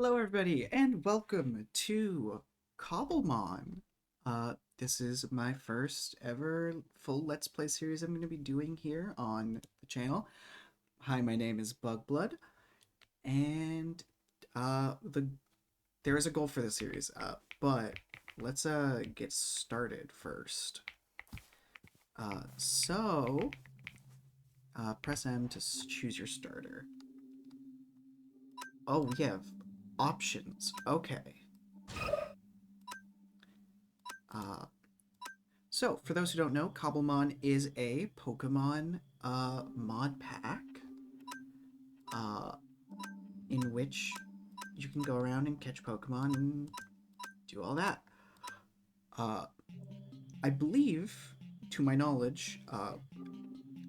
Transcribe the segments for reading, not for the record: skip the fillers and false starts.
Hello everybody and welcome to Cobblemon. This is my first ever full Let's Play series I'm going to be doing here on the channel. Hi, my name is Bugblood, and there is a goal for this series, but let's get started first. Press M to choose your starter. Oh, we have options. Okay. So, for those who don't know, Cobblemon is a Pokemon mod pack in which you can go around and catch Pokemon and do all that. I believe, to my knowledge,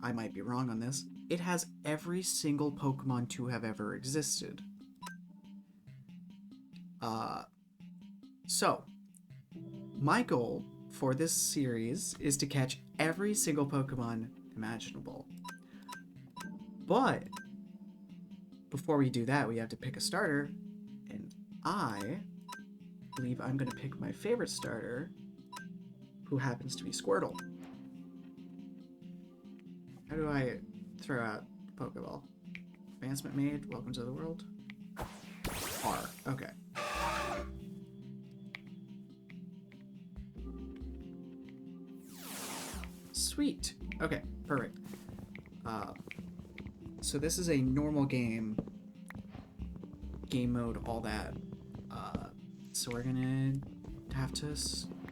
I might be wrong on this, it has every single Pokemon to have ever existed. So, my goal for this series is to catch every single Pokemon imaginable. But before we do that, we have to pick a starter, and I believe I'm going to pick my favorite starter, who happens to be Squirtle. How do I throw out Pokeball? Advancement made, welcome to the world. R, okay. Sweet. Okay, perfect. So this is a normal game mode, all that. So we're gonna have to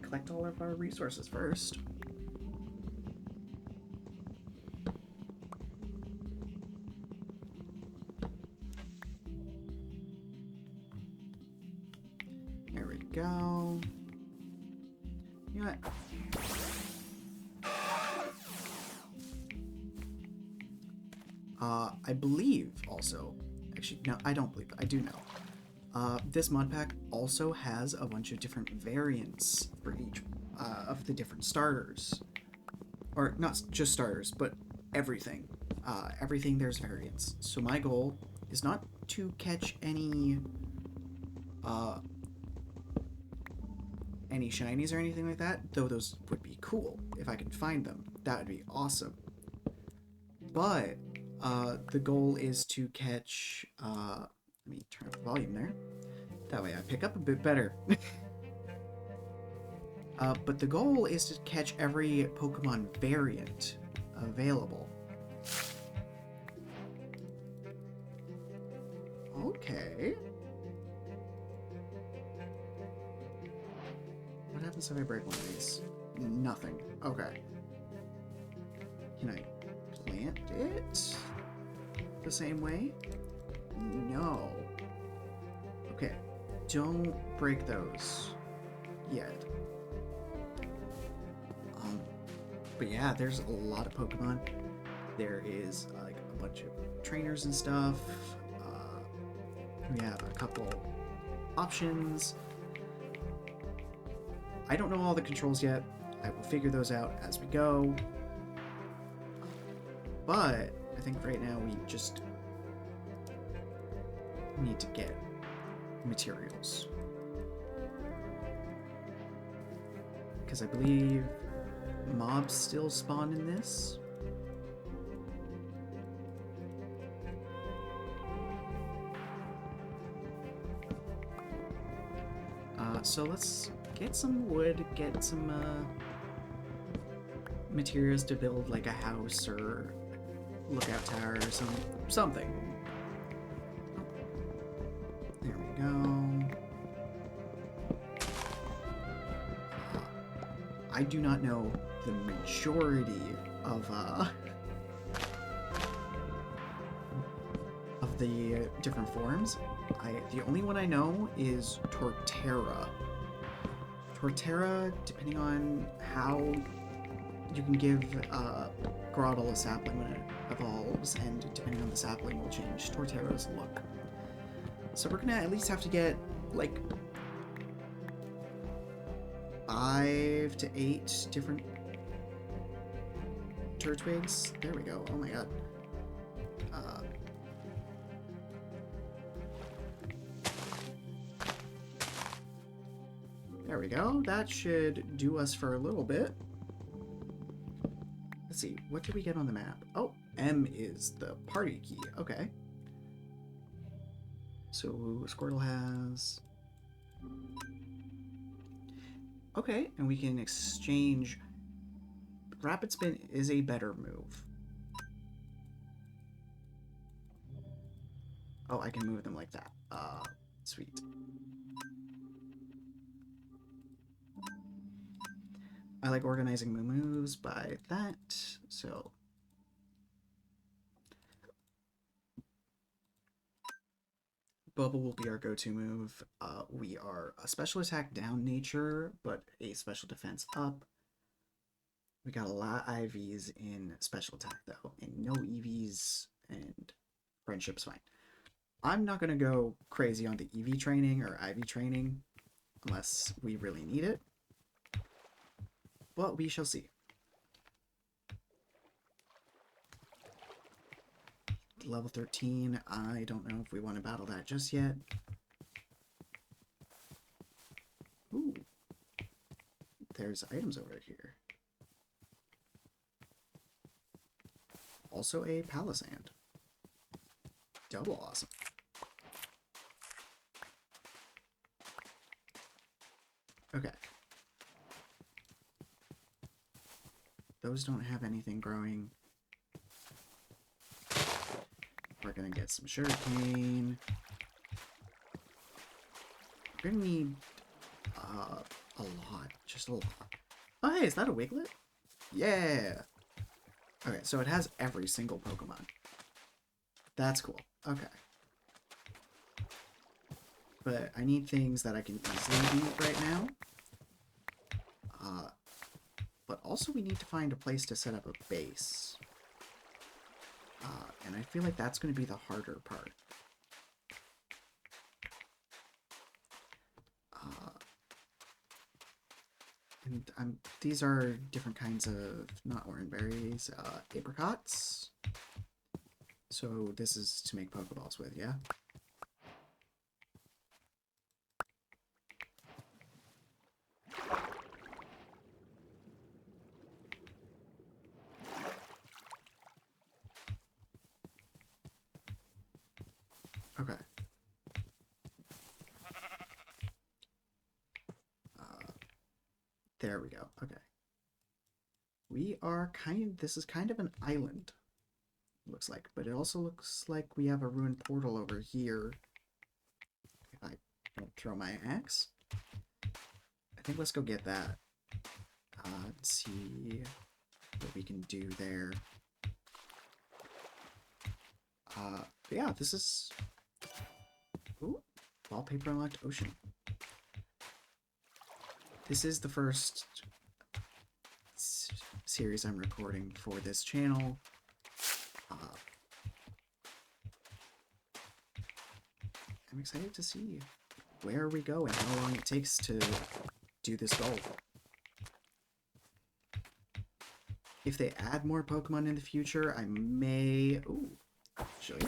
collect all of our resources first. There we go. You know what? I believe also, actually, no, I don't believe, I do know. This mod pack also has a bunch of different variants for each of the different starters. Or not just starters, but everything. Everything there's variants. So my goal is not to catch any shinies or anything like that, though those would be cool if I could find them. That would be awesome. But the goal is to catch, let me turn up the volume there. That way I pick up a bit better. But the goal is to catch every Pokemon variant available. Okay. What happens if I break one of these? Nothing. Okay. Can I plant it the same way? No. Okay. Don't break those yet. But yeah, there's a lot of Pokemon. There is like a bunch of trainers and stuff. We have a couple options. I don't know all the controls yet. I will figure those out as we go. But I think right now we just need to get materials. Because I believe mobs still spawn in this. So let's get some wood, get some materials to build like a house or lookout tower or something. Oh. There we go. I do not know the majority of the different forms. The only one I know is Torterra. Torterra, depending on how you can give Grotle a sapling when it evolves, and depending on the sapling will change Torterra's look. So we're gonna at least have to get like 5 to 8 different Turtwigs. There we go. Oh my god. There we go. That should do us for a little bit. Let's see. What did we get on the map? Oh, M is the party key. Okay. So Squirtle has... Okay, and we can exchange... Rapid Spin is a better move. Oh, I can move them like that. Sweet. I like organizing my moves by that, so... Bubble will be our go-to move. We are a special attack down nature, but a special defense up. We got a lot of IVs in special attack, though, and no EVs, and friendship's fine. I'm not going to go crazy on the EV training or IV training unless we really need it, but we shall see. Level 13, I don't know if we want to battle that just yet. Ooh, there's items over here. Also a Palisand. Double awesome. Okay. Those don't have anything growing. We're gonna get some sugarcane. We're gonna need a lot, just a lot. Oh hey, is that a Wiglet? Yeah! Okay, so it has every single Pokemon. That's cool. Okay. But I need things that I can easily beat right now. But also we need to find a place to set up a base. And I feel like that's going to be the harder part. And these are different kinds of, not orange berries, apricots. So this is to make Pokeballs with, yeah? Okay. There we go. Okay. We are this is kind of an island, looks like, but it also looks like we have a ruined portal over here. If I don't throw my axe. I think let's go get that. Let's see what we can do there. But yeah, this is... Ooh, wallpaper unlocked ocean. This is the first series I'm recording for this channel. I'm excited to see where we go and how long it takes to do this goal. If they add more Pokemon in the future, I may... Ooh, I'll show you.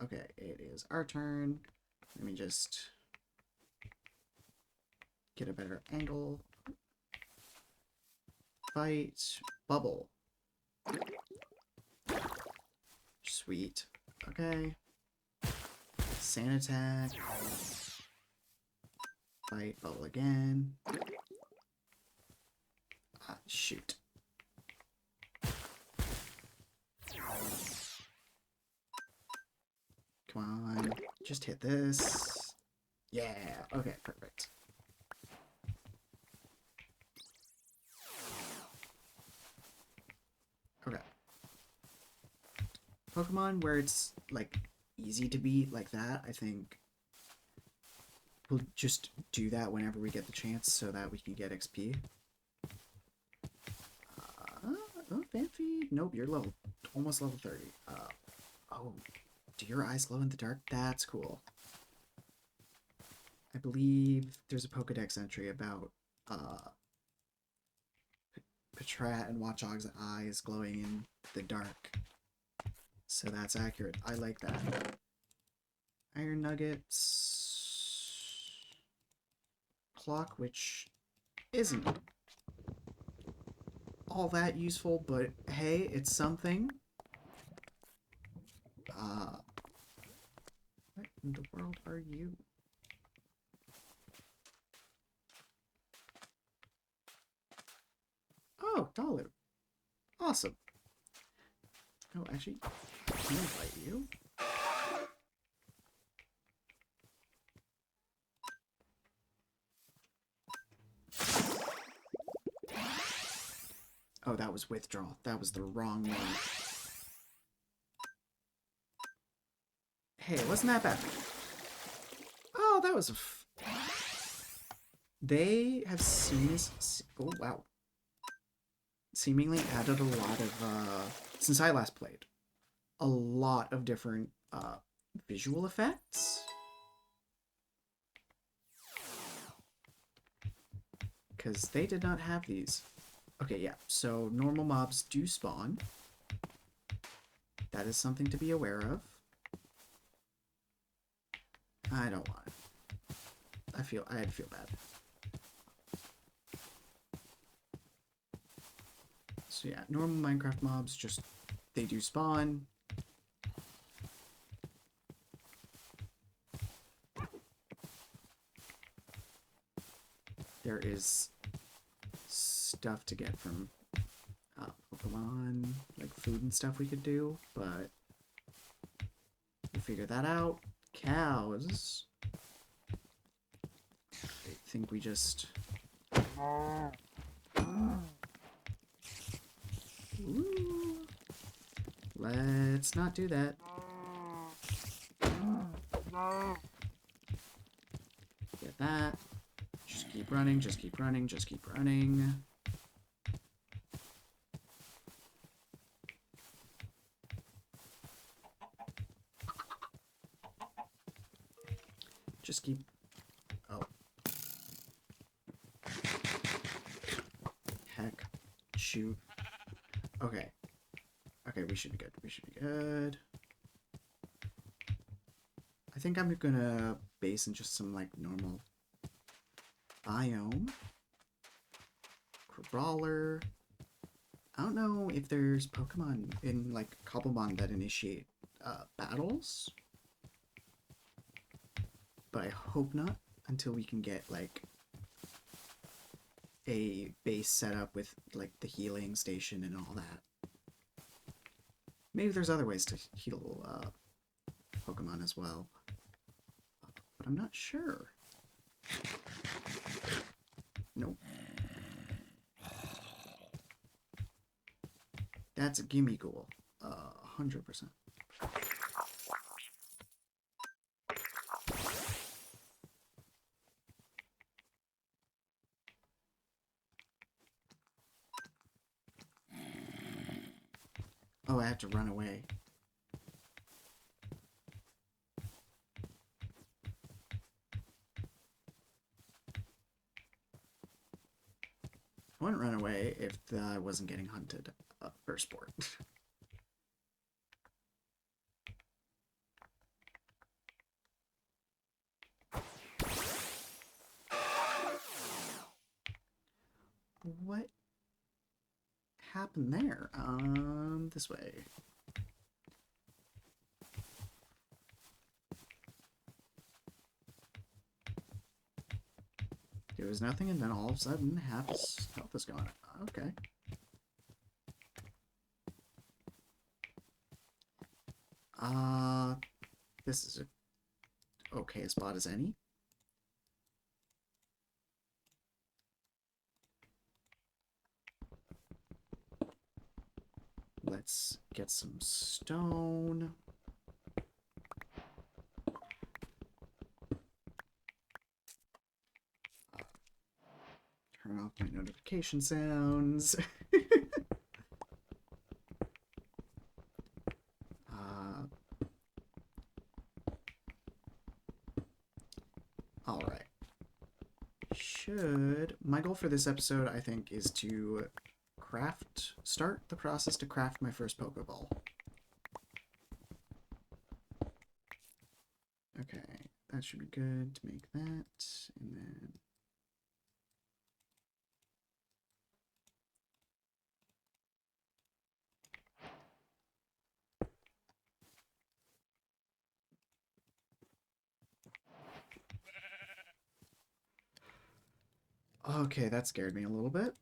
Okay, it is our turn. Let me just get a better angle. Fight. Bubble. Sweet. Okay. Sand attack. Fight. Bubble again. Shoot. Come on. Just hit this. Yeah. Okay, perfect. Okay. Pokemon where it's, like, easy to beat like that, I think we'll just do that whenever we get the chance so that we can get XP. Oh, Fanfi. Nope, you're almost level 30. Oh, do your eyes glow in the dark? That's cool. I believe there's a Pokedex entry about Patrat and Watchog's eyes glowing in the dark. So that's accurate. I like that. Iron nuggets. Clock, which isn't all that useful, but hey, it's something. What in the world are you? Oh, dollar. Awesome. Oh, actually, can I invite you? Oh, that was withdraw. That was the wrong one. Hey, wasn't that bad? Oh, that was they have seen oh, wow. Seemingly added a lot of, since I last played, a lot of different, visual effects. Because they did not have these. Okay, yeah, so normal mobs do spawn. That is something to be aware of. I don't want it. I'd feel bad. So yeah, normal Minecraft mobs, just, they do spawn. There is stuff to get from Pokemon, like food and stuff we could do, but we'll figure that out. Cows. I think we just... Ooh. Let's not do that. Get that. Just keep running, just keep running, just keep running. Just keep... Oh. Heck. Shoot. Okay. Okay, we should be good. We should be good. I think I'm gonna base in just some, like, normal biome. Crawler. I don't know if there's Pokemon in, like, Cobblemon that initiate battles. But I hope not, until we can get, like, a base set up with, like, the healing station and all that. Maybe there's other ways to heal Pokemon as well. But I'm not sure. Nope. That's a gimme ghoul. 100%. Oh, I have to run away. I wouldn't run away if I wasn't getting hunted for sport. What happened there? This way. There was nothing, and then all of a sudden, half his health is gone. Okay. This is a okay spot as any. Let's get some stone. Turn off my notification sounds. Alright. My goal for this episode, I think, is to start the process to craft my first Pokeball. Okay, that should be good to make that, and then... Okay, that scared me a little bit.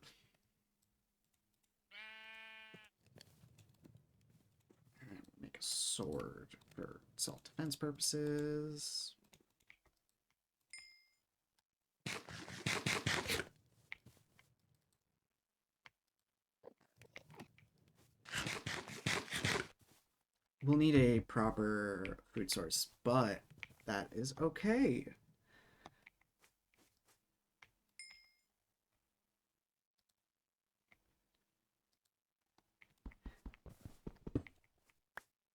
Make a sword for self-defense purposes. We'll need a proper food source, but that is okay.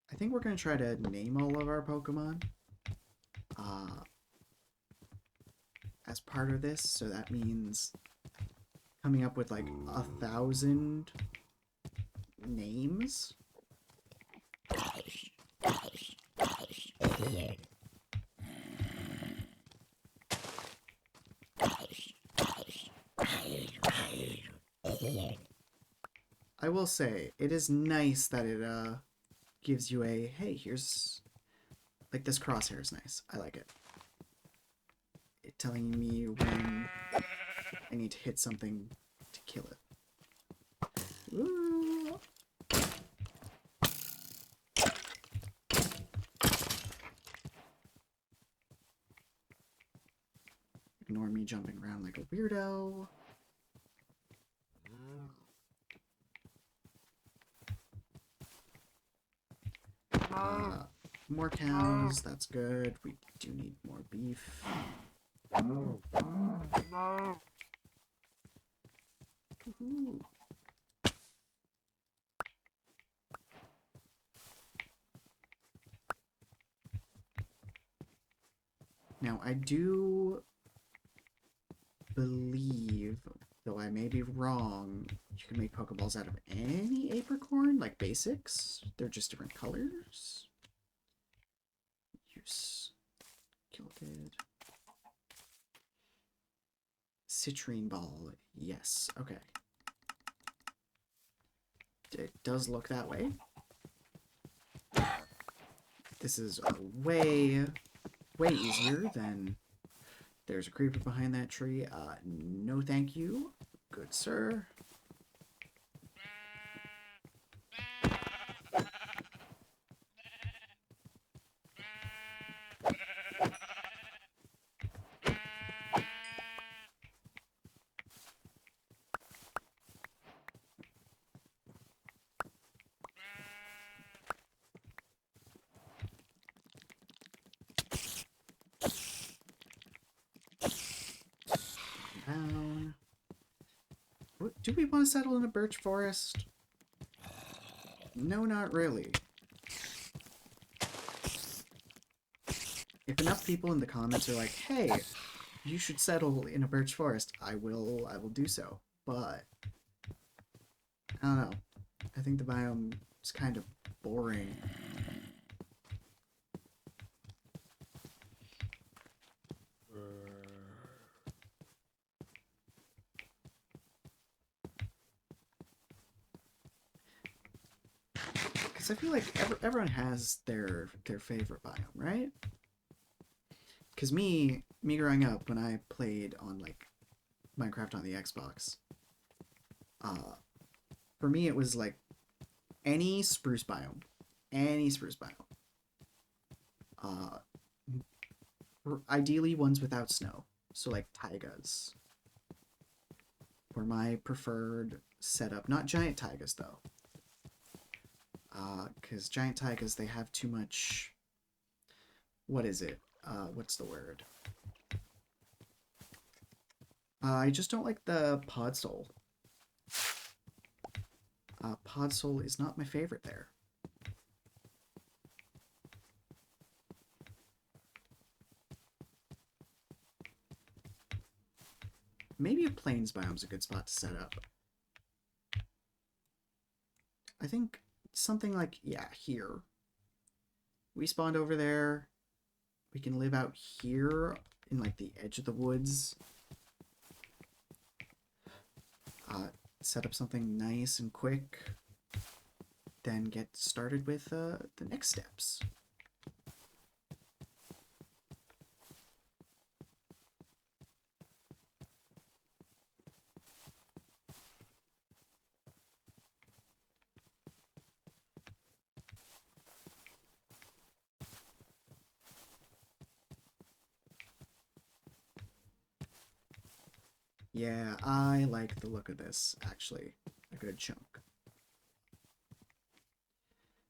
I think we're going to try to name all of our Pokemon as part of this, so that means coming up with like 1,000 names. I will say, it is nice that it gives you a, hey, here's, like this crosshair is nice. I like it. It telling me when I need to hit something to kill it. Ooh. Ignore me jumping around like a weirdo. More cows, that's good. We do need more beef. Woohoo. Now, I do believe, though I may be wrong, you can make Pokeballs out of any apricorn, like basics. They're just different colors. Use Gilded. Citrine Ball, yes, okay. It does look that way. This is way easier than... There's a creeper behind that tree. No thank you, good sir. Down. Do we want to settle in a birch forest? No, not really. If enough people in the comments are like, hey, you should settle in a birch forest, I will do so. But I don't know. I think the biome is kind of boring. Because I feel like everyone has their favorite biome, right? Because me growing up, when I played on like Minecraft on the Xbox, for me it was like any spruce biome, ideally ones without snow, so like taigas were my preferred setup. Not giant taigas though, because giant taigas, they have too much, what is it? What's the word? I just don't like the pod soul. Pod soul is not my favorite there. Maybe a plains biome's a good spot to set up. I think something like, yeah, here. We spawned over there. We can live out here in like the edge of the woods. Set up something nice and quick. Then get started with the next steps. Yeah, I like the look of this, actually. A good chunk.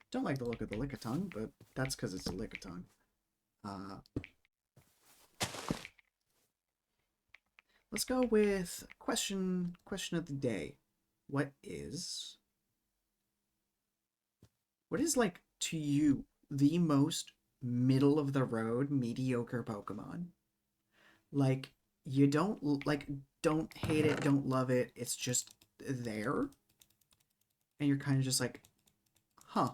Don't like the look of the Lickitung, but that's because it's a Lickitung. Let's go with question of the day. What is like to you the most middle of the road mediocre Pokemon? Like you don't hate it, don't love it, it's just there. And you're kind of just like, huh.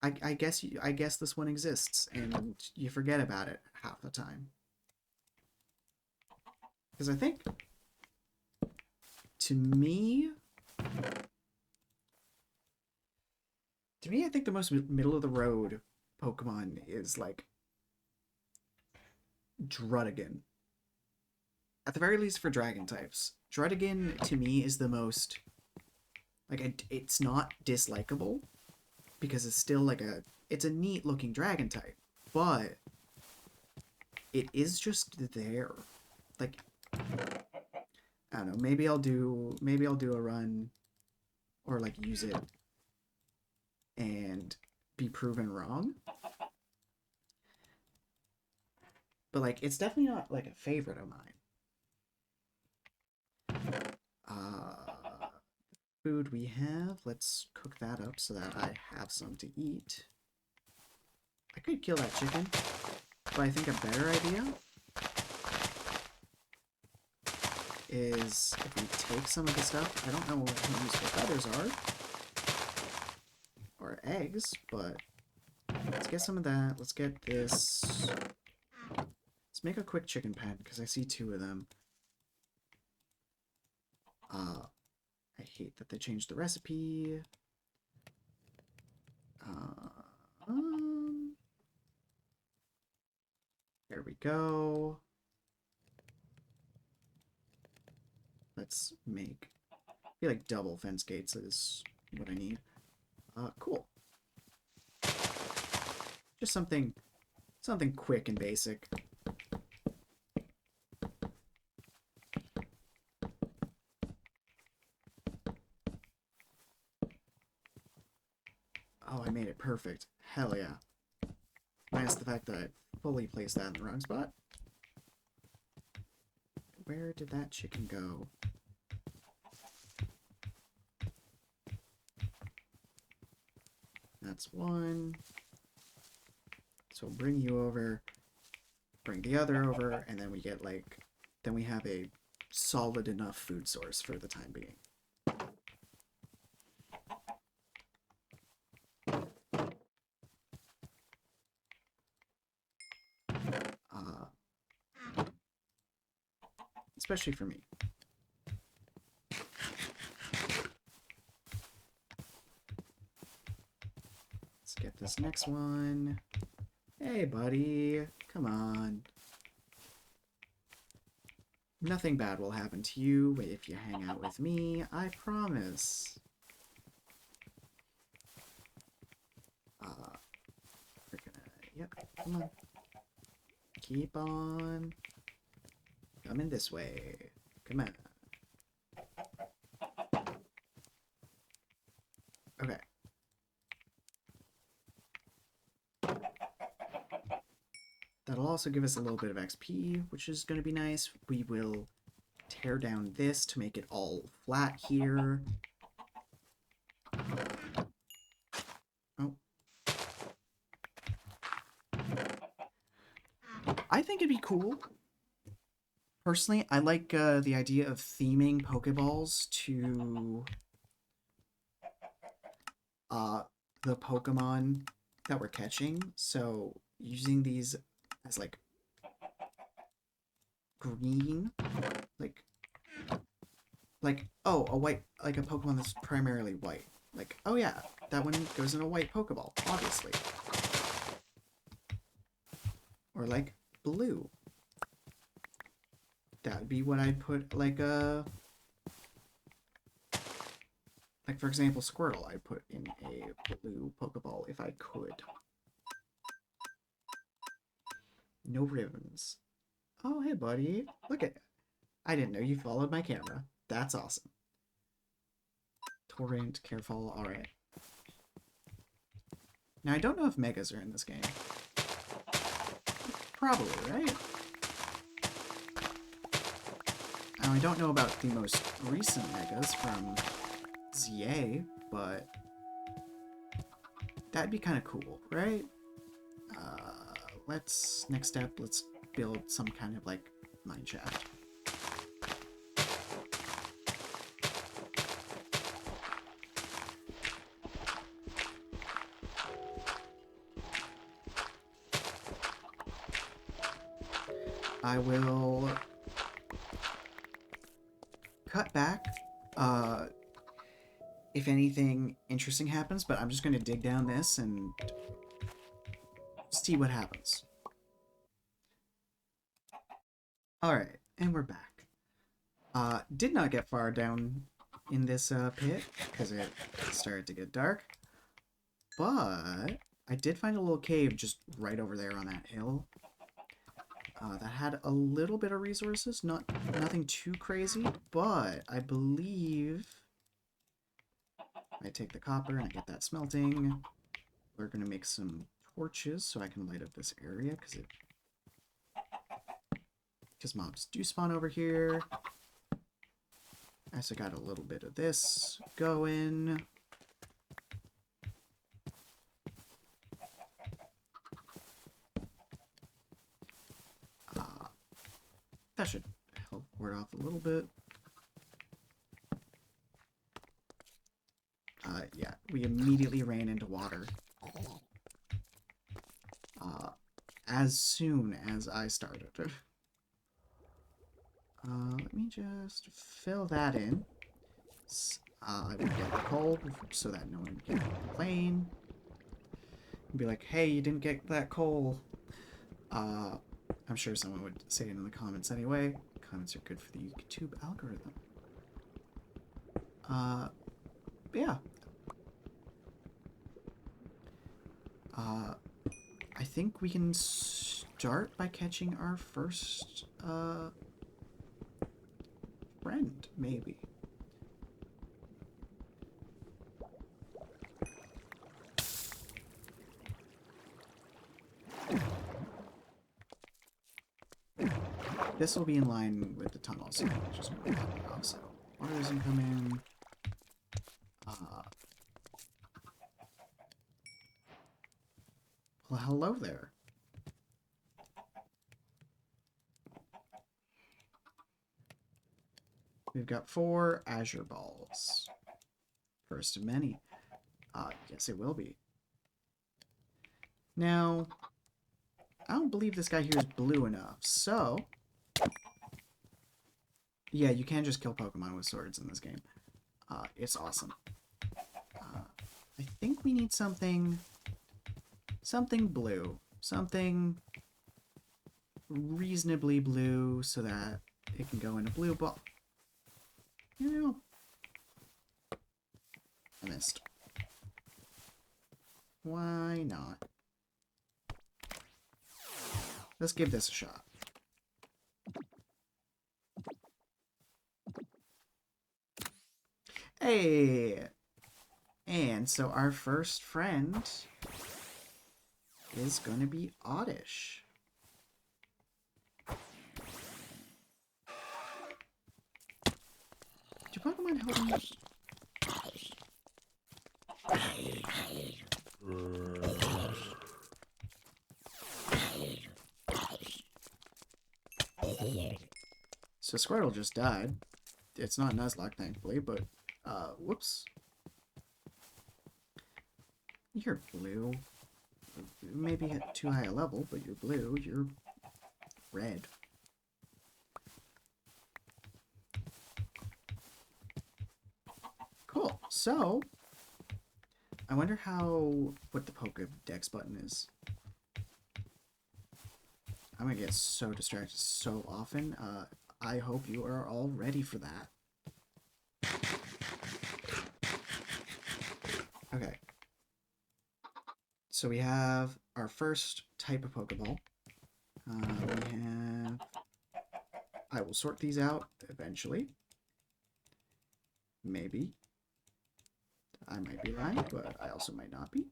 I guess this one exists, and you forget about it half the time. Because I think, to me, I think the most middle of the road Pokemon is like Druddigon. At the very least for dragon types. Druddigon to me is the most like it's not dislikable because it's still like it's a neat looking dragon type, but it is just there. Like I don't know, maybe I'll do a run or like use it and be proven wrong. But like it's definitely not like a favorite of mine. Food we have, let's cook that up so that I have some to eat. I could kill that chicken, but I think a better idea is if we take some of the stuff. I don't know what useful feathers are or eggs, but let's get some of that. Let's get this. Let's make a quick chicken pen because I see 2 of them. I hate that they changed the recipe. There we go. Let's make, I feel like double fence gates is what I need. Cool. Just something quick and basic. Oh, I made it perfect. Hell yeah. Minus the fact that I fully placed that in the wrong spot. Where did that chicken go? That's one. So we'll bring you over, bring the other over, and then we get like, then we have a solid enough food source for the time being. Especially for me. Let's get this next one. Hey, buddy. Come on. Nothing bad will happen to you if you hang out with me, I promise. We're gonna, yep, come on. Keep on coming this way. Come on. Okay. That'll also give us a little bit of XP, which is going to be nice. We will tear down this to make it all flat here. Oh. I think it'd be cool. Personally, I like the idea of theming Pokeballs to the Pokemon that we're catching. So using these as like green, like oh, a white, like a Pokemon that's primarily white. Like, oh yeah, that one goes in a white Pokeball, obviously. Or like blue. That would be what I'd put like a, like for example, Squirtle. I'd put in a blue Pokeball if I could. No ribbons. Oh, hey, buddy. Look at... I didn't know you followed my camera. That's awesome. Torrent, Careful, alright. Now, I don't know if Megas are in this game. Probably, right? Now, I don't know about the most recent Megas from ZA, but that'd be kind of cool, right? Next step, let's build some kind of, like, mine shaft. I will cut back if anything interesting happens, but I'm just going to dig down this and see what happens. Alright, and we're back. Did not get far down in this pit, because it started to get dark, but I did find a little cave just right over there on that hill. That had a little bit of resources, nothing too crazy, but I believe I take the copper and I get that smelting. We're going to make some torches so I can light up this area, because mobs do spawn over here. I also got a little bit of this going. That should help ward off a little bit. Yeah, we immediately ran into water. As soon as I started. Let me just fill that in. I would get the coal so that no one can complain. Be like, hey, you didn't get that coal. I'm sure someone would say it in the comments anyway. Comments are good for the YouTube algorithm. Yeah. I think we can start by catching our first, friend, maybe. This will be in line with the tunnel, so just move that off. So water doesn't come in. Well, hello there. We've got 4 Azure Balls. First of many. Yes, it will be. Now, I don't believe this guy here is blue enough, so... Yeah, you can just kill Pokemon with swords in this game. It's awesome. I think we need something blue. Something reasonably blue so that it can go in a blue ball. You know, I missed. Why not? Let's give this a shot. Hey! And so our first friend is going to be Oddish. Do Pokemon help me? So Squirtle just died. It's not Nuzlocke, thankfully, but, whoops. You're blue. maybe at too high a level, but you're blue, you're red. Cool. So, I wonder what the Pokedex button is. I'm gonna get so distracted so often. I hope you are all ready for that. Okay. So we have our first type of Pokeball. We have... I will sort these out eventually. Maybe. I might be lying, but I also might not be.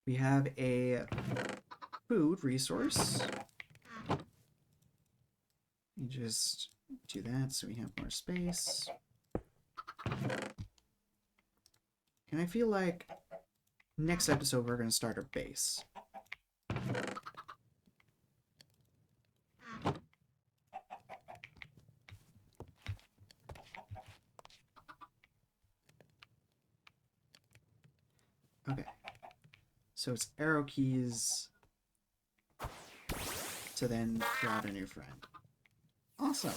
We have a food resource. You just do that so we have more space. And I feel like next episode we're going to start our base. Okay. So it's arrow keys to then throw out a new friend. Awesome.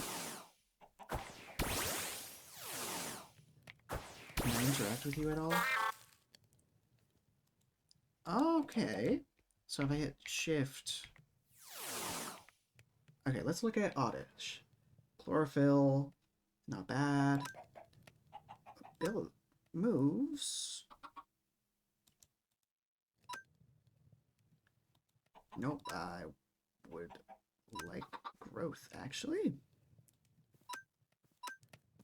Can I interact with you at all? Okay. So if I hit shift... Okay, let's look at Oddish. Chlorophyll, not bad. Bill moves. Nope, I would like growth, actually.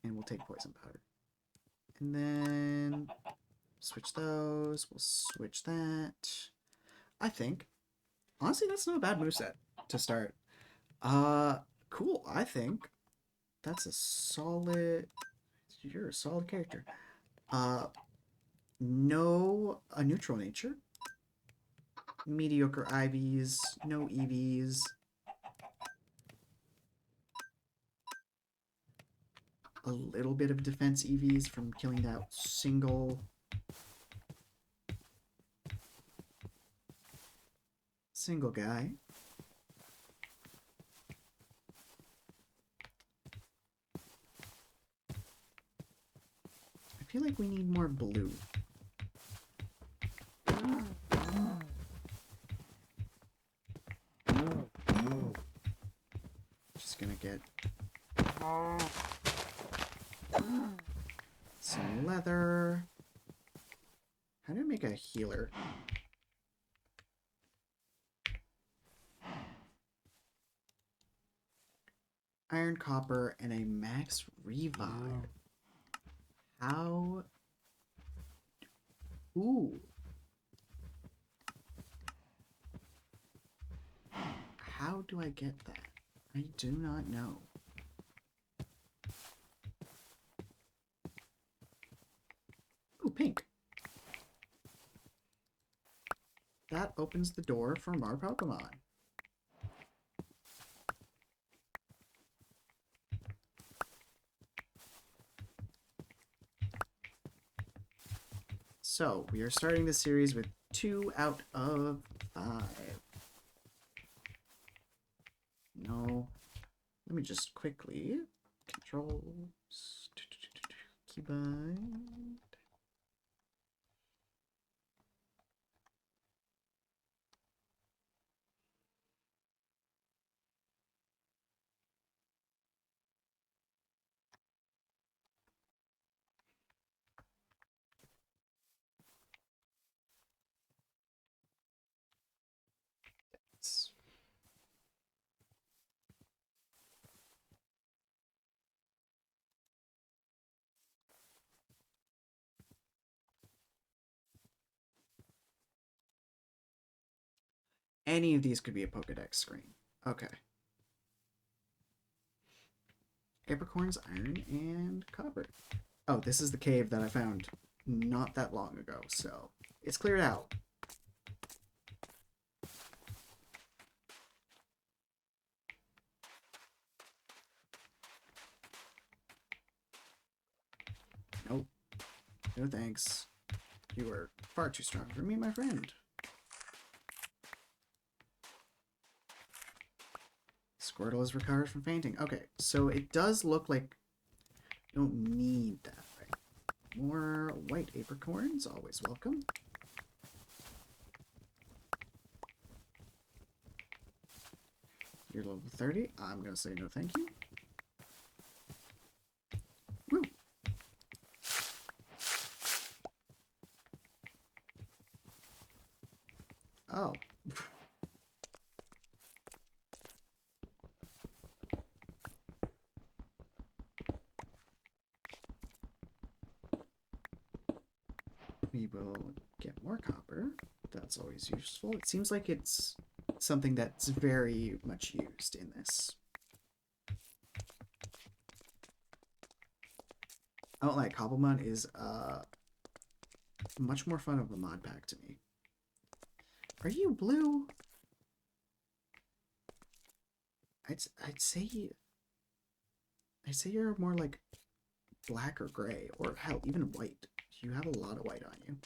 And we'll take poison powder. And then switch those. We'll switch that. I think. Honestly, that's not a bad moveset to start. Cool. I think that's a solid... You're a solid character. No a neutral nature. Mediocre IVs. No EVs. A little bit of defense EVs from killing that single guy. I feel like we need more blue. Just gonna get some leather. How do I make a healer? Iron, copper, and a max revive. How? Ooh. How do I get that? I do not know. Ooh, pink. That opens the door for more Pokemon. So, we are starting this series with 2 out of 5. No. Let me just quickly controls keybind. Any of these could be a Pokedex screen. Okay. Apricorns, iron, and copper. Oh, this is the cave that I found not that long ago, so it's cleared out. Nope. No thanks. You are far too strong for me, my friend. Squirtle is recovered from fainting. Okay, so it does look like you don't need that, right? More white apricorns, always welcome. You're level 30. I'm going to say no thank you. Woo! Oh. We will get more copper. That's always useful. It seems like it's something that's very much used in this. I don't like Cobblemon is much more fun of a mod pack to me. Are you blue? I'd say you're more like black or gray, or hell, even white. You have a lot of white on you.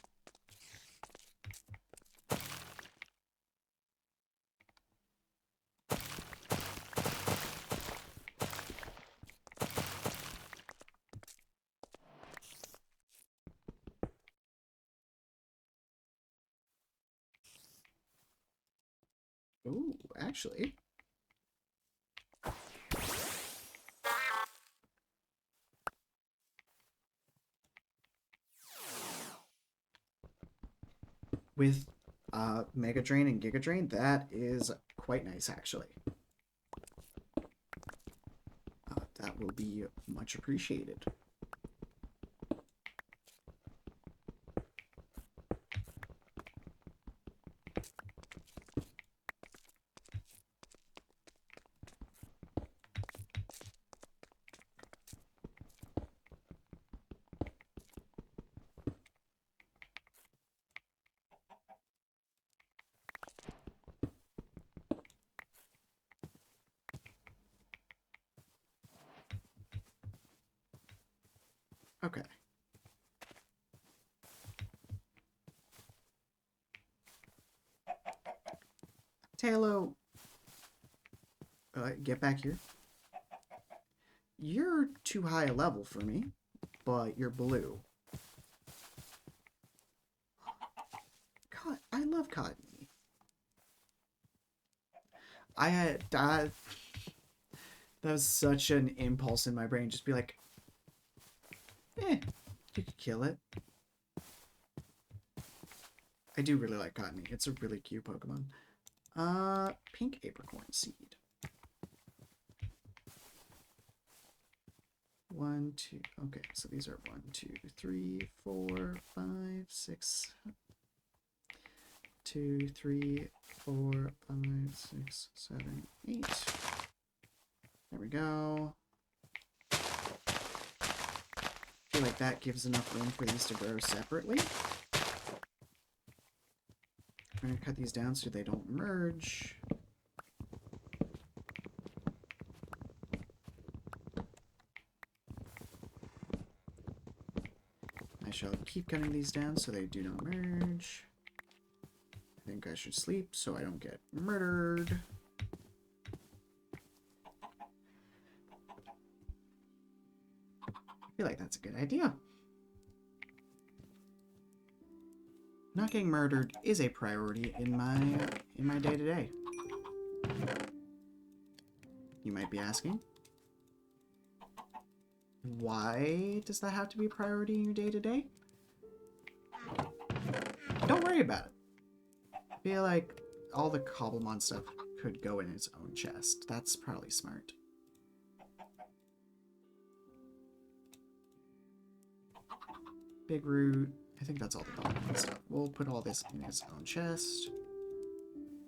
Ooh, actually. With Mega Drain and Giga Drain, that is quite nice, actually. That will be much appreciated. Okay. Tailo, get back here. You're too high a level for me, but you're blue. God, I love Cottony. I had that was such an impulse in my brain. Just be like, you could kill it. I do really like Cottony. It's a really cute Pokemon. Pink apricorn seed. 1, 2. Okay, so these are 1, 2, 3, 4, 5, 6. 2, 3, 4, 5, 6, 7, 8. There we go. I feel like that gives enough room for these to grow separately. I'm going to cut these down so they don't merge. I shall keep cutting these down so they do not merge. I think I should sleep so I don't get murdered. I feel like that's a good idea. Not getting murdered is a priority in my day-to-day. You might be asking, why does that have to be a priority in your day-to-day? Don't worry about it. I feel like all the Cobblemon stuff could go in its own chest. That's probably smart. Big Root. I think that's all the Cobblemon stuff. We'll put all this in its own chest.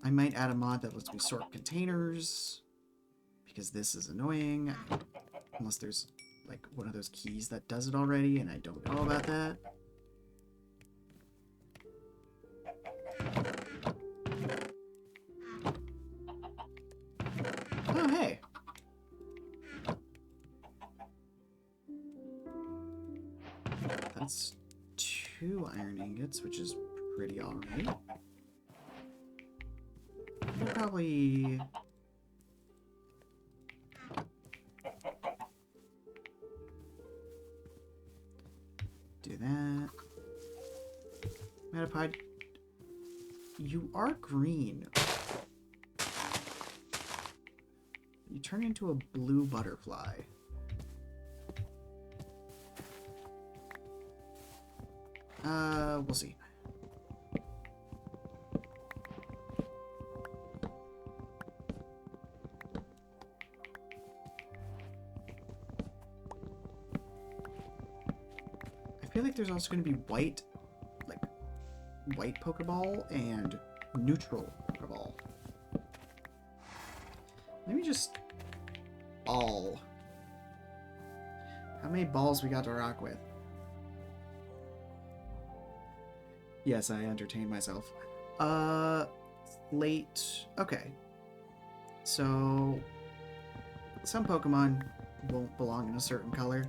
I might add a mod that lets me sort containers, because this is annoying. Unless there's like one of those keys that does it already, and I don't know about that. Oh, hey. That's 2 iron ingots, which is pretty alright. We'll probably... do that. Metapod, you are green. You turn into a blue butterfly. We'll see. I feel like there's also going to be white Pokeball and neutral Pokeball. Let me just... ball. How many balls we got to rock with? Yes, I entertained myself. Late... okay. So... some Pokemon won't belong in a certain color.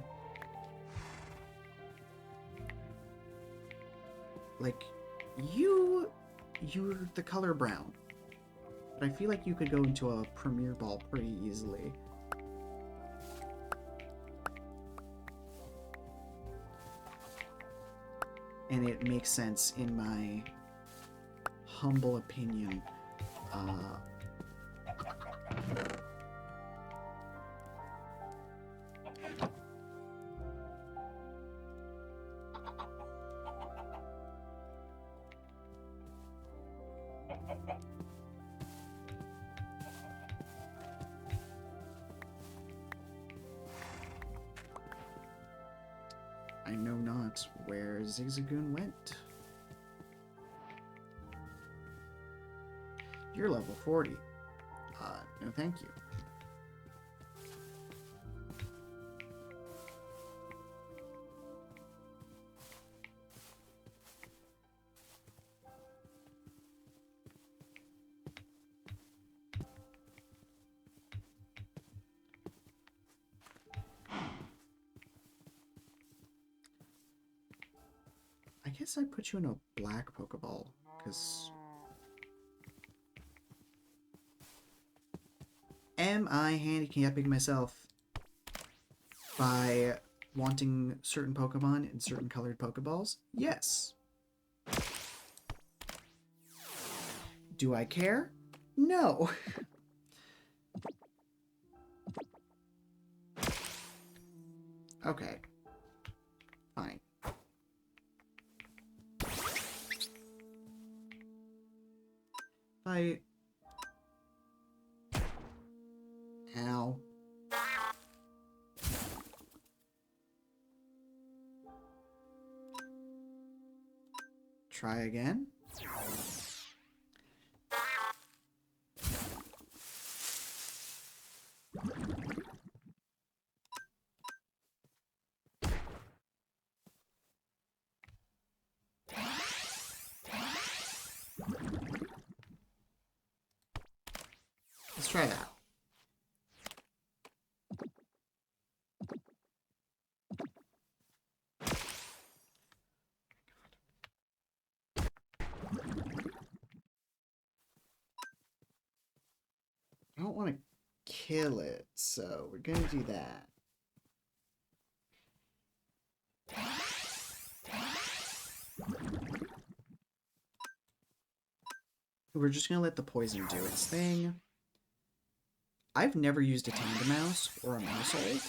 Like, you're the color brown. But I feel like you could go into a Premier Ball pretty easily. And it makes sense in my humble opinion. I know not where Zigzagoon went. You're level 40. No thank you. I guess I put you in a black Pokeball, because... am I handicapping myself by wanting certain Pokemon in certain colored Pokeballs? Yes. Do I care? No. Okay. Fine. Fight. Ow. Try again. Let's try that. I don't want to kill it, so we're going to do that. We're just going to let the poison do its thing. I've never used a Tandemaus or a Mousehold.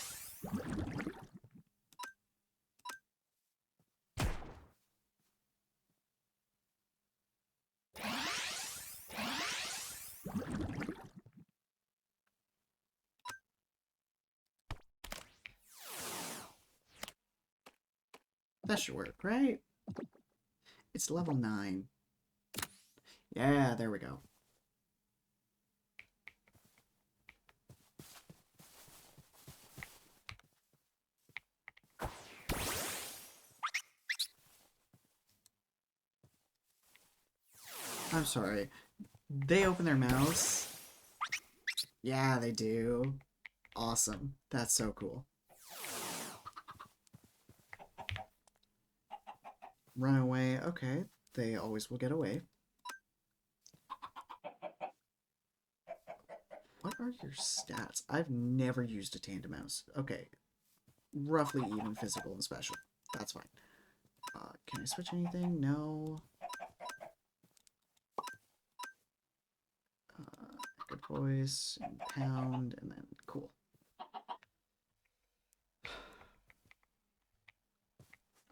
That should work, right? It's level 9. Yeah, there we go. I'm sorry. They open their mouths? Yeah, they do. Awesome. That's so cool. Run away. Okay. They always will get away. What are your stats? I've never used a Tandemaus. Okay. Roughly even physical and special. That's fine. Can I switch anything? No. Good voice, and pound, and then cool.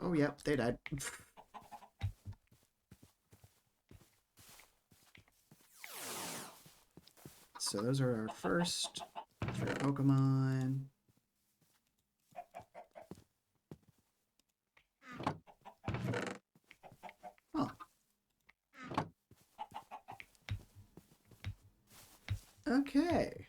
Oh, yep, they died. So those are our first 3 Pokemon. Oh. Okay.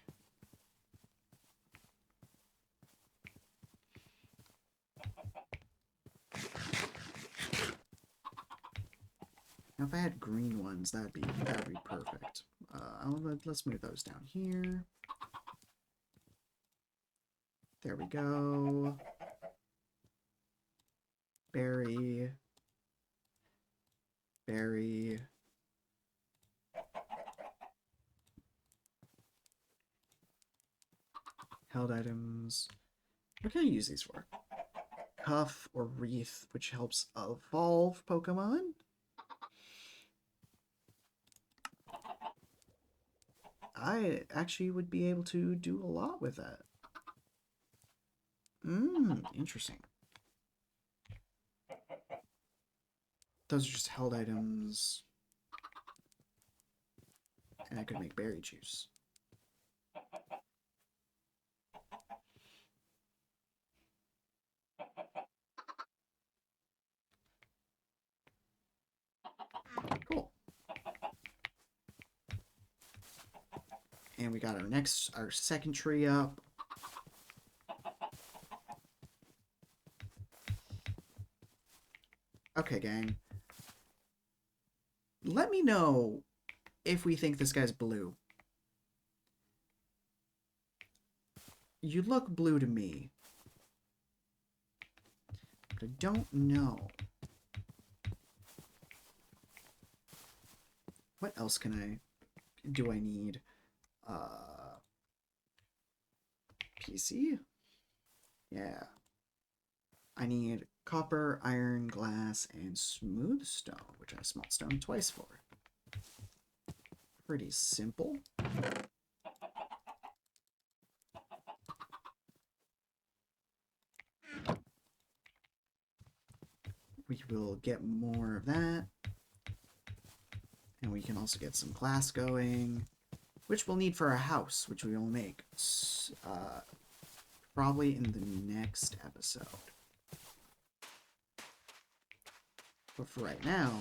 Now if I had green ones, that'd be perfect. Let's move those down here. There we go. Berry. Berry. Held items. What can I use these for? Cuff or Wreath, which helps evolve Pokemon? I actually would be able to do a lot with that. Interesting. Those are just held items. And I could make berry juice. Cool. And we got our second tree up. Okay, gang. Let me know if we think this guy's blue. You look blue to me. But I don't know. What else do I need? PC? Yeah. I need copper, iron, glass, and smooth stone, which I smelt stone twice for. Pretty simple. We will get more of that. And we can also get some glass going, which we'll need for our house, which we will make probably in the next episode. But for right now,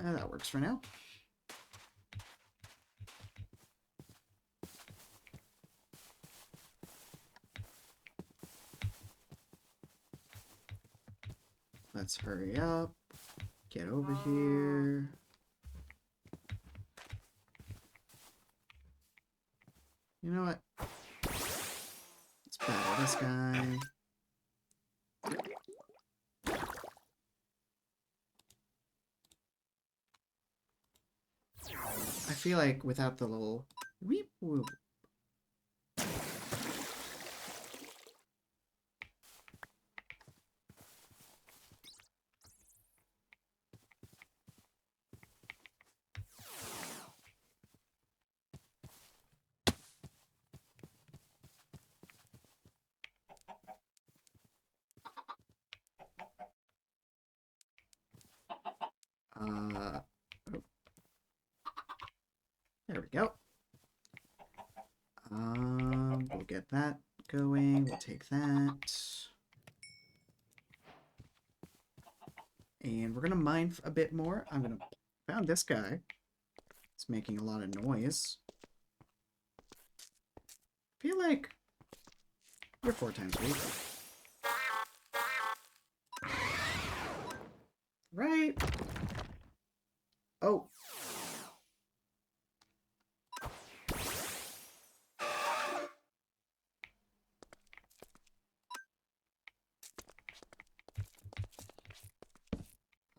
that works for now. Let's hurry up. Get over here. You know what? Let's battle this guy. I feel like without the little weep whoop. Oh. There we go. We'll get that going. We'll take that. And we're gonna mine a bit more. Found this guy. It's making a lot of noise. I feel like you're 4 times weak. Right? Oh.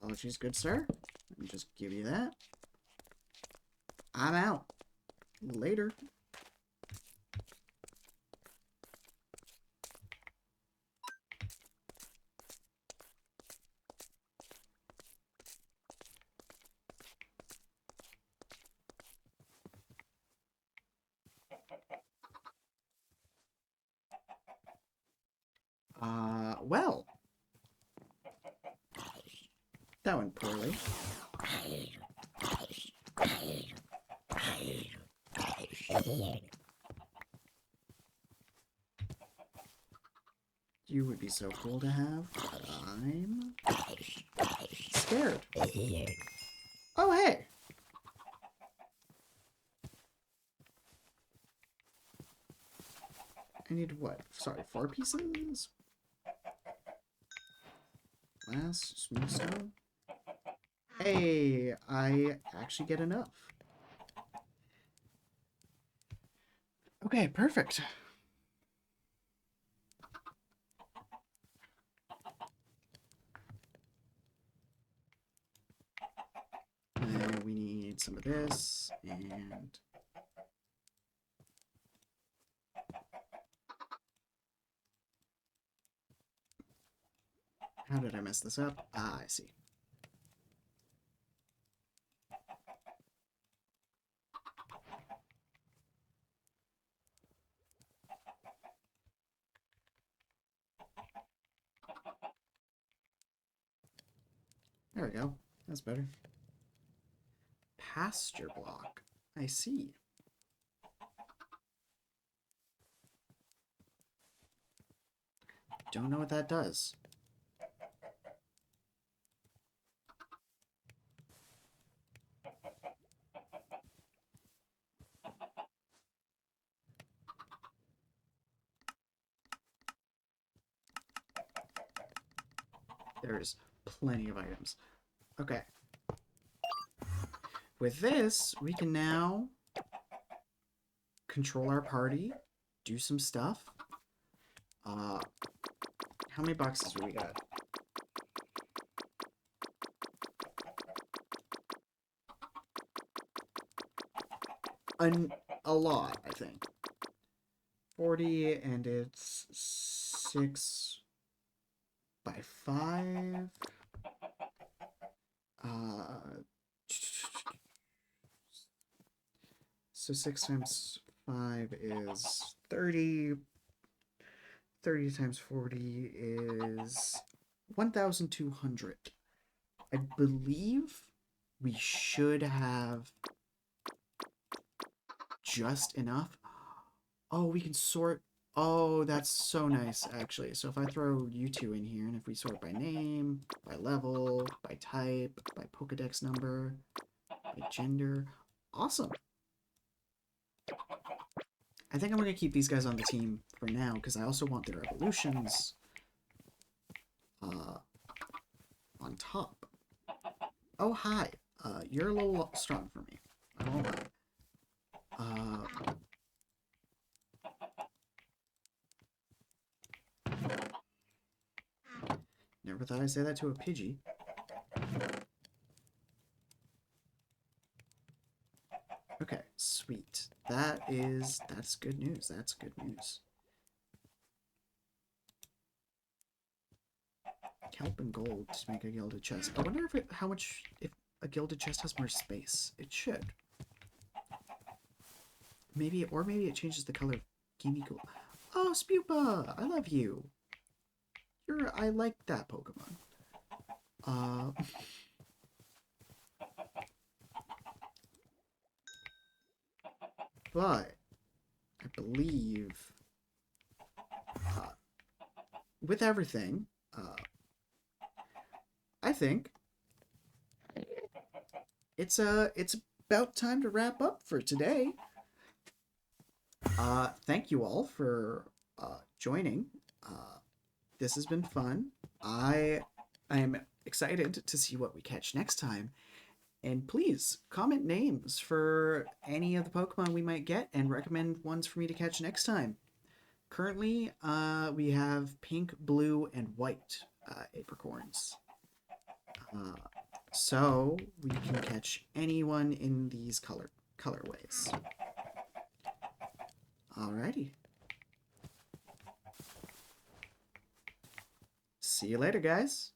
Apologies, good sir. Let me just give you that. I'm out. Later. Well. That went poorly. You would be so cool to have, but I'm scared. Oh, hey! I need what? Sorry, 4 pieces? Glass, smooth stone? Hey, I actually get enough. Okay, perfect. And we need some of this, and... How did I mess this up? Ah, I see. There we go. That's better. Pasture block. I see. Don't know what that does. There's plenty of items. Okay. With this, we can now control our party, do some stuff. How many boxes do we got? A lot, I think. 40, and it's 6 by 5. So 6 times 5 is 30. 30 times 40 is 1,200. I believe we should have just enough. Oh, we can sort. Oh, that's so nice, actually. So if I throw you two in here, and if we sort by name, by level, by type, by Pokedex number, by gender. Awesome. I think I'm going to keep these guys on the team for now, because I also want their evolutions on top. Oh, hi. You're a little strong for me. I won't lie. Never thought I'd say that to a Pidgey. Okay, sweet. That's good news. That's good news. Kelp and gold to make a gilded chest. I wonder if a gilded chest has more space. It should. Maybe it changes the color of Gimme Cool. Oh, Spupa! I love you. I like that Pokemon. But I believe with everything, I think it's about time to wrap up for today. Thank you all for joining. This has been fun. I am excited to see what we catch next time. And please comment names for any of the Pokemon we might get and recommend ones for me to catch next time. Currently, we have pink, blue, and white apricorns. So we can catch anyone in these colorways. Alrighty. See you later, guys.